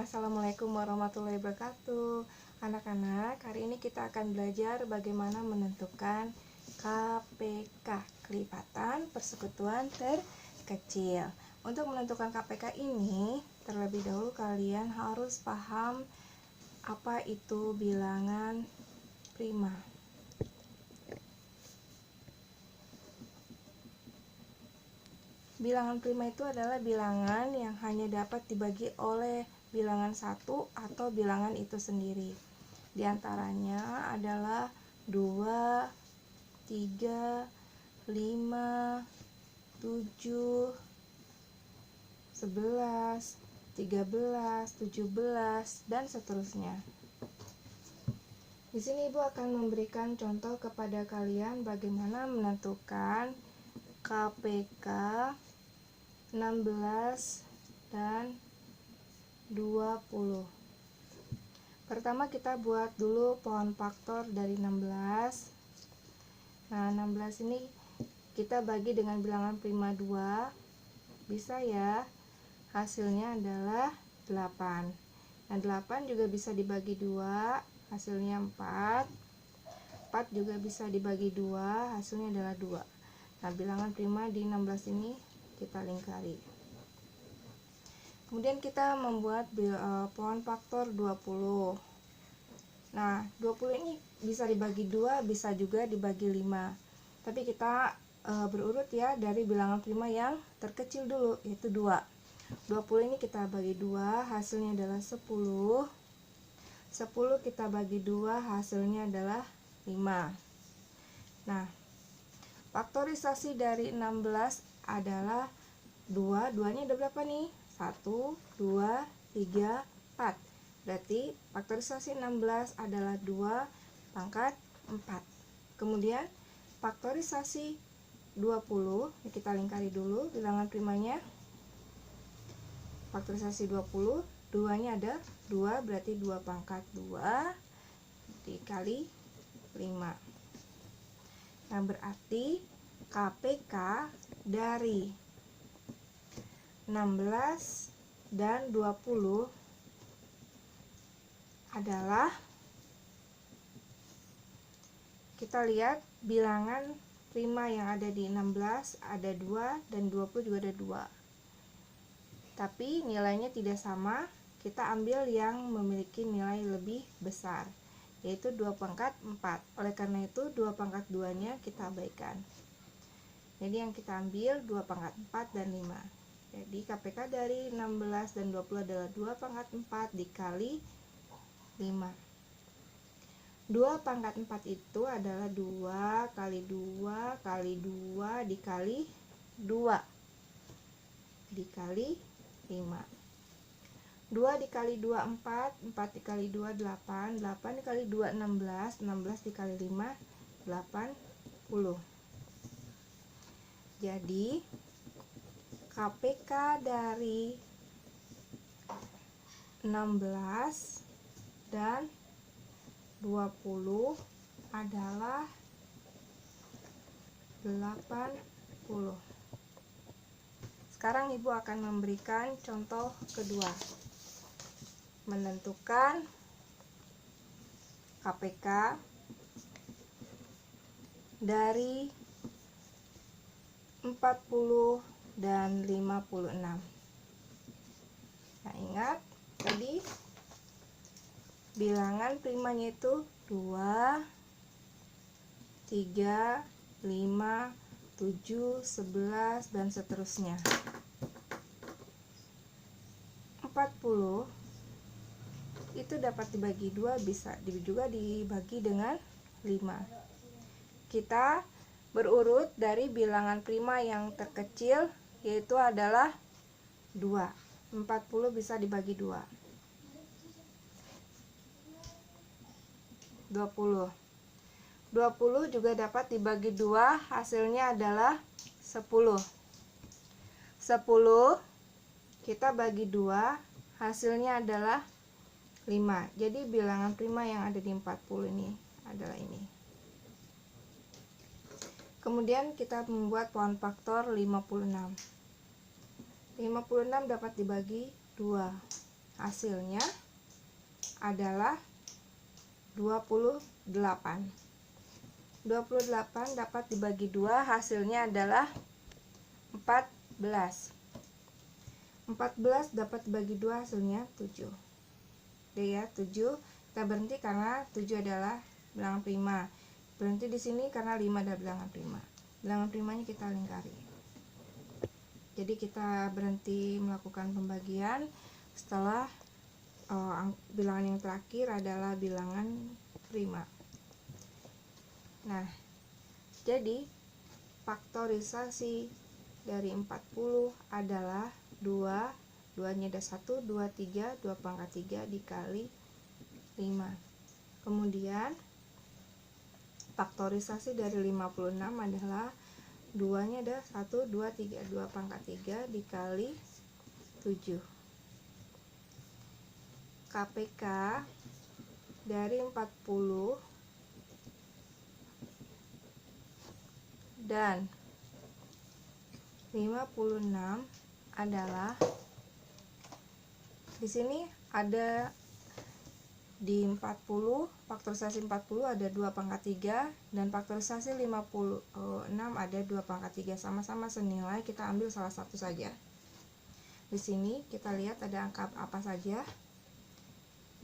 Assalamualaikum warahmatullahi wabarakatuh. Anak-anak, hari ini kita akan belajar bagaimana menentukan KPK, kelipatan persekutuan terkecil. Untuk menentukan KPK ini, terlebih dahulu kalian harus paham apa itu bilangan prima. Bilangan prima itu adalah bilangan yang hanya dapat dibagi oleh bilangan satu atau bilangan itu sendiri. Di antaranya adalah 2, 3, 5, 7, 11, 13, 17, dan seterusnya. Di sini Ibu akan memberikan contoh kepada kalian bagaimana menentukan KPK 16 dan 20. Pertama kita buat dulu pohon faktor dari 16. Nah, 16 ini kita bagi dengan bilangan prima 2. Bisa ya. Hasilnya adalah 8. Nah, 8 juga bisa dibagi 2, hasilnya 4. 4 juga bisa dibagi 2, hasilnya adalah 2. Nah, bilangan prima di 16 ini kita lingkari. Kemudian kita membuat pohon faktor 20. Nah, 20 ini bisa dibagi 2, bisa juga dibagi 5. Tapi kita berurut ya dari bilangan prima yang terkecil dulu, yaitu 2. 20 ini kita bagi 2, hasilnya adalah 10. 10 kita bagi 2, hasilnya adalah 5. Nah, faktorisasi dari 16 adalah 2. 2-nya ada berapa nih? 1, 2, 3, 4. Berarti faktorisasi 16 adalah 2 pangkat 4. Kemudian faktorisasi 20, ini kita lingkari dulu bilangan primanya. Faktorisasi 20, 2-nya ada 2, berarti 2 pangkat 2 dikali 5. Nah, berarti KPK dari 16 dan 20 adalah, kita lihat bilangan prima yang ada di 16 ada 2 dan 20 juga ada 2. Tapi nilainya tidak sama, kita ambil yang memiliki nilai lebih besar, yaitu 2 pangkat 4. Oleh karena itu 2 pangkat 2-nya kita abaikan. Jadi yang kita ambil 2 pangkat 4 dan 5. Jadi KPK dari 16 dan 20 adalah 2 pangkat 4 dikali 5. 2 pangkat 4 itu adalah 2 kali 2 kali 2 dikali 2 dikali 5. 2 dikali 2 4, 4 dikali 2 8, 8 dikali 2 16, 16 dikali 5 80. Jadi KPK dari 16 dan 20 adalah 80. Sekarang Ibu akan memberikan contoh kedua. Menentukan KPK dari 40 dan 56. Nah, ingat tadi bilangan primanya itu 2, 3, 5, 7, 11, dan seterusnya. 40 itu dapat dibagi 2, bisa juga dibagi dengan 5. Kita berurut dari bilangan prima yang terkecil, yaitu adalah 2. 40 bisa dibagi 2. 20. 20 juga dapat dibagi 2, hasilnya adalah 10. 10 kita bagi 2, hasilnya adalah 5. Jadi bilangan prima yang ada di 40 ini adalah ini. Kemudian kita membuat pohon faktor 56. 56 dapat dibagi 2. hasilnya adalah 28. 28 dapat dibagi 2, hasilnya adalah 14. 14 dapat dibagi 2, hasilnya 7. Oke ya, 7. Kita berhenti karena 7 adalah bilangan prima. Berhenti di sini karena 5 adalah bilangan prima. Bilangan primanya kita lingkari. Jadi kita berhenti melakukan pembagian setelah bilangan yang terakhir adalah bilangan prima. Nah, jadi faktorisasi dari 40 adalah 2, 2-nya ada 1, 2, 3, 2 pangkat 3 dikali 5. Kemudian faktorisasi dari 56 adalah 2-nya ada 1, 2, 3, 2 pangkat 3 dikali 7. KPK dari 40 dan 56 adalah, di sini ada di 40, faktorisasi 40 ada 2 pangkat 3 dan faktorisasi 56 ada 2 pangkat 3, sama-sama senilai, kita ambil salah satu saja. Di sini kita lihat ada angka apa saja.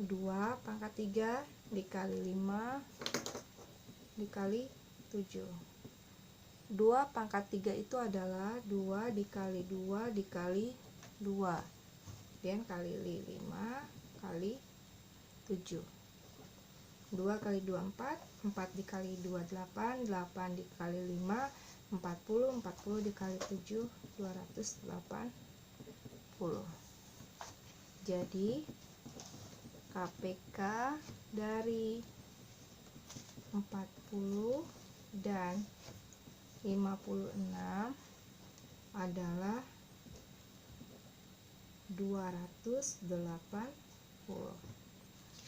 2 pangkat 3 dikali 5 dikali 7. 2 pangkat 3 itu adalah 2 dikali 2 dikali 2 dan kali 5 kali 7. 2 kali 2 4, 4 dikali 2 8, 8 dikali 5 40, 40 dikali 7 280. Jadi KPK dari 40 dan 56 adalah 280.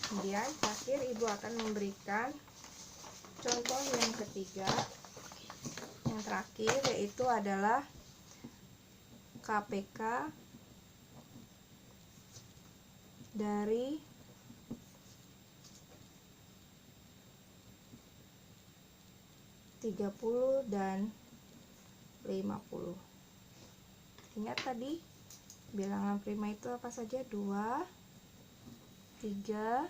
Kemudian terakhir Ibu akan memberikan contoh yang ketiga, yang terakhir, yaitu adalah KPK dari 30 dan 50. Ingat tadi bilangan prima itu apa saja? 2, 3,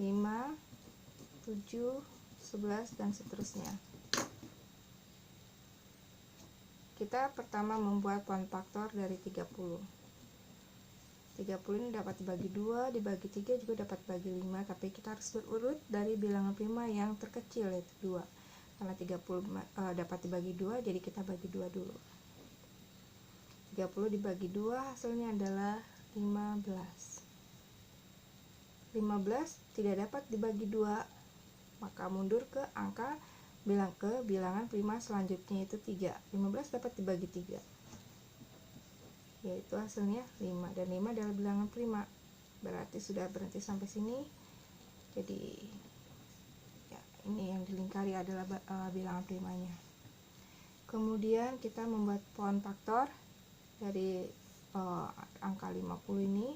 5, 7, 11 dan seterusnya. Kita pertama membuat pohon faktor dari 30. 30 ini dapat dibagi 2, dibagi 3 juga dapat dibagi 5, tapi kita harus berurut dari bilangan prima yang terkecil, yaitu 2. Karena 30 dapat dibagi 2, jadi kita bagi 2 dulu. 30 dibagi 2 hasilnya adalah 15. 15 tidak dapat dibagi 2, maka mundur ke angka bilangan prima selanjutnya, yaitu 3. 15 dapat dibagi 3, yaitu hasilnya 5, dan 5 adalah bilangan prima. Berarti sudah berhenti sampai sini. Jadi ya, ini yang dilingkari adalah bilangan primanya. Kemudian kita membuat pohon faktor dari angka 50 ini.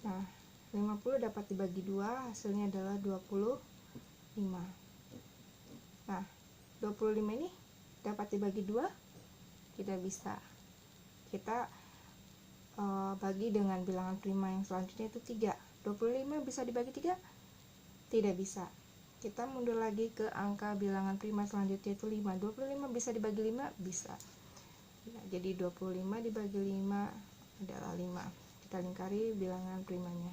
Nah, 50 dapat dibagi 2, hasilnya adalah 25. Nah, 25 ini dapat dibagi 2? Tidak bisa. Kita bagi dengan bilangan prima yang selanjutnya, itu 3. 25 bisa dibagi 3? Tidak bisa. Kita mundur lagi ke angka bilangan prima selanjutnya, itu 5. 25 bisa dibagi 5? Bisa. Nah, jadi 25 dibagi 5 adalah 5. Kita lingkari bilangan primanya.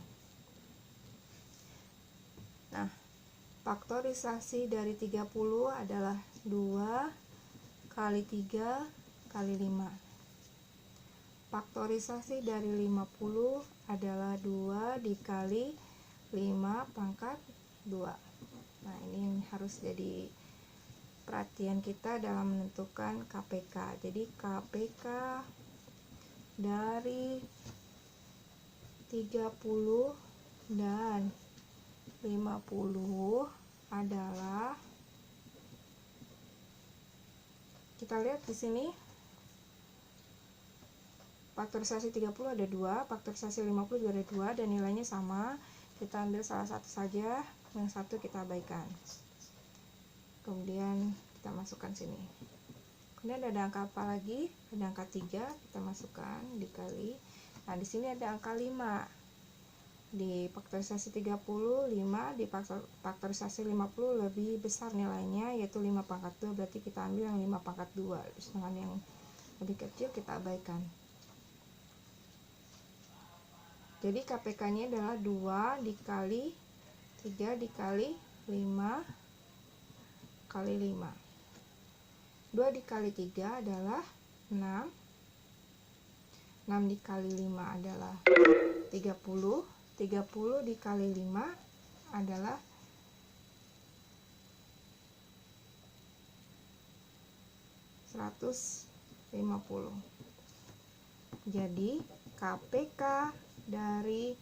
Nah, faktorisasi dari 30 adalah 2 kali 3 kali 5. Faktorisasi dari 50 adalah 2 dikali 5 pangkat 2. Nah, ini yang harus jadi perhatian kita dalam menentukan KPK. Jadi KPK dari 30 dan 50 adalah, kita lihat di sini faktorisasi 30 ada 2, faktorisasi 50 juga ada 2, dan nilainya sama. Kita ambil salah satu saja, yang satu kita abaikan. Kemudian kita masukkan sini. Kemudian ada angka apa lagi? Ada angka 3, kita masukkan dikali. Nah, di sini ada angka 5. Di faktorisasi 30, 5, di faktorisasi 50 lebih besar nilainya, yaitu 5 pangkat 2, berarti kita ambil yang 5 pangkat 2. Sedangkan yang lebih kecil kita abaikan. Jadi KPK-nya adalah 2 dikali 3 dikali 5 kali 5. 2 dikali 3 adalah 6. 6 dikali 5 adalah 30. 30 dikali 5 adalah 150. Jadi KPK dari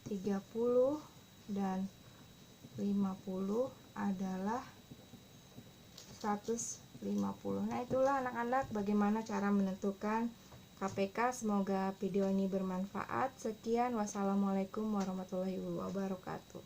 30 dan 50 adalah 150. Nah, itulah anak-anak bagaimana cara menentukan KPK. Semoga video ini bermanfaat. Sekian, wassalamualaikum warahmatullahi wabarakatuh.